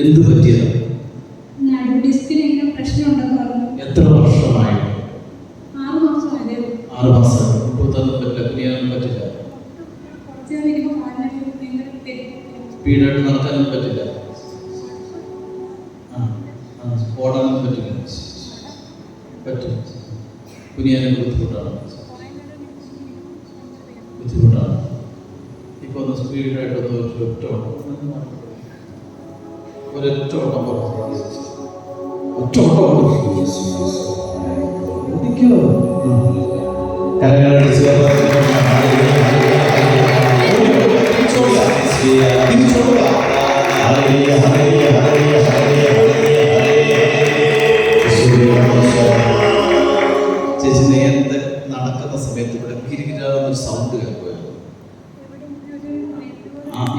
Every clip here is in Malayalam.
എന്ത് പറ്റിയതാണ്? എത്ര വർഷമായി? 6 മാസമായി. 6 മാസം. ഇപ്പൊന്നും പറ്റില്ല, കുനിയാനും പറ്റില്ല, സ്പീഡായിട്ട് നടക്കാനും പറ്റില്ല, ഓടാനും പറ്റില്ല, പറ്റും. കുനിയാനും ബുദ്ധിമുട്ടാണ്. ഇപ്പൊ ഒന്ന് സ്പീഡായിട്ടൊന്ന് ഒരൊറ്റ ഓട്ടം ചേച്ചി നേരത്തെ നടക്കുന്ന സമയത്ത് ഇവിടെ ഗിരിഗിരാന്നൊരു സൗണ്ട് കേൾക്കുമായിരുന്നു.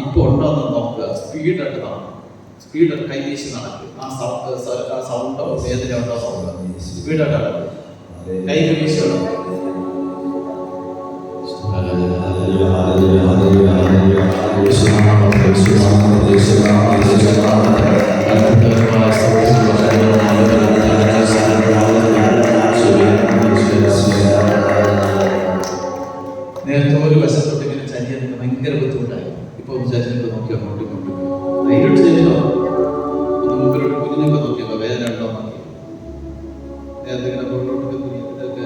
ഇപ്പൊ ഉണ്ടോന്ന് നോക്കുക. സ്പീഡായിട്ട് നടക്കും, സ്പീഡായിട്ട് കൈവീശി നടക്കും. ആ സൗണ്ടോ വേദന ഉണ്ടോ നോക്കുക. സ്പീഡായിട്ട് നടക്കും, കൈ വീശി നടക്കും. നേരത്തെ ഒരു വശത്തോട്ട് ഇങ്ങനെ ചരിയാൻ ഭയങ്കര ബുദ്ധിമുട്ടായി. ഇപ്പൊ ചരിഞ്ഞിട്ട് നോക്കി അങ്ങോട്ടും ഇങ്ങോട്ടും ധൈര്യമായിട്ട് ചരിഞ്ഞോ. ഒന്ന് മുമ്പിലോട്ട് കുഞ്ഞിനൊക്കെ നോക്കിയപ്പോ വേദന ഉണ്ടോ നോക്കി. നേരത്തെ ഇങ്ങനെ പുറത്തോട്ട് ഇതൊക്കെ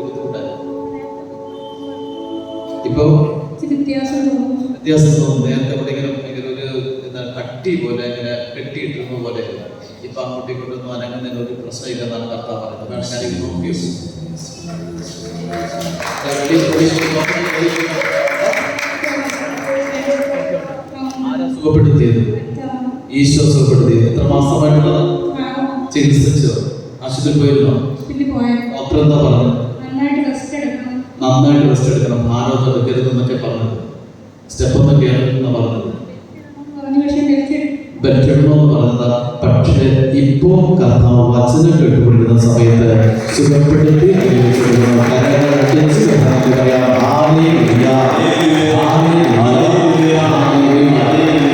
ബുദ്ധിമുട്ടായി. ഇപ്പൊ വ്യത്യാസം തോന്നുന്നു. നേരത്തെ ഇവിടെ ഇങ്ങനെ ഭയങ്കര ഒരു എന്താ കട്ടി പോലെ ഇങ്ങനെ കെട്ടിയിട്ടിരുന്ന പോലെ. ഇപ്പൊ അങ്ങോട്ടും ഇങ്ങോട്ടൊന്നും അനങ്ങുന്നതിന് ഒരു പ്രശ്നമില്ലെന്നാണ് കർത്താവ് പറയുന്നത്. ഞാനിങ്ങനെ നോക്കിയോ. ആരാ സുഖപ്പെടുത്തിയത്? ഈശോ സുഖപ്പെടുത്തിയത്. എത്ര മാസമായിട്ടുള്ളത്? ചികിത്സിച്ചോ? ആശുപത്രി പോയിരുന്നോ? ഡോക്ടർ എന്താ പറഞ്ഞത്? നന്നായിട്ട് റെസ്റ്റ് എടുക്കണം, ഭാരം എടുക്കരുതെന്നൊക്കെ പറഞ്ഞത്. സ്റ്റെപ്പ് ഒന്നും കയറണമെന്ന് പറഞ്ഞത്, ബെറ്റണമെന്ന് പറഞ്ഞതാ. പക്ഷെ ഇപ്പോ കർത്താവ് വചനം കേട്ടുകൊണ്ടിരുന്ന സമയത്ത് സുഖപ്പെടുത്തി